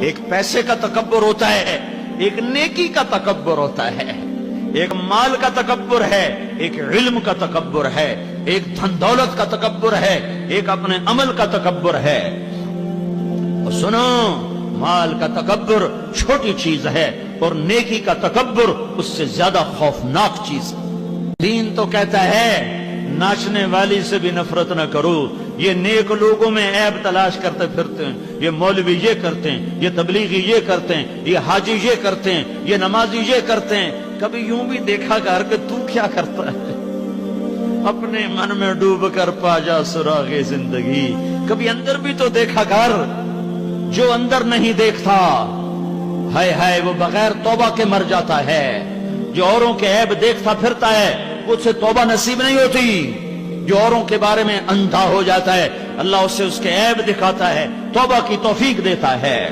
ایک پیسے کا تکبر ہوتا ہے، ایک نیکی کا تکبر ہوتا ہے، ایک مال کا تکبر ہے، ایک علم کا تکبر ہے، ایک دھن دولت کا تکبر ہے، ایک اپنے عمل کا تکبر ہے۔ اور سنو، مال کا تکبر چھوٹی چیز ہے اور نیکی کا تکبر اس سے زیادہ خوفناک چیز ہے۔ دین تو کہتا ہے ناچنے والی سے بھی نفرت نہ کرو، یہ نیک لوگوں میں عیب تلاش کرتے پھرتے ہیں، یہ مولوی یہ کرتے ہیں، یہ تبلیغی یہ کرتے ہیں، یہ حاجی یہ کرتے ہیں، یہ نمازی یہ کرتے ہیں۔ کبھی یوں بھی دیکھا کر کہ تو کیا کرتا ہے؟ اپنے من میں ڈوب کر پا جا سراغ زندگی، کبھی اندر بھی تو دیکھا کر۔ جو اندر نہیں دیکھتا ہائے ہائے وہ بغیر توبہ کے مر جاتا ہے۔ جو اوروں کے عیب دیکھتا پھرتا ہے اسے توبہ نصیب نہیں ہوتی۔ جو اوروں کے بارے میں اندھا ہو جاتا ہے اللہ اسے اس کے عیب دکھاتا ہے، توبہ کی توفیق دیتا ہے۔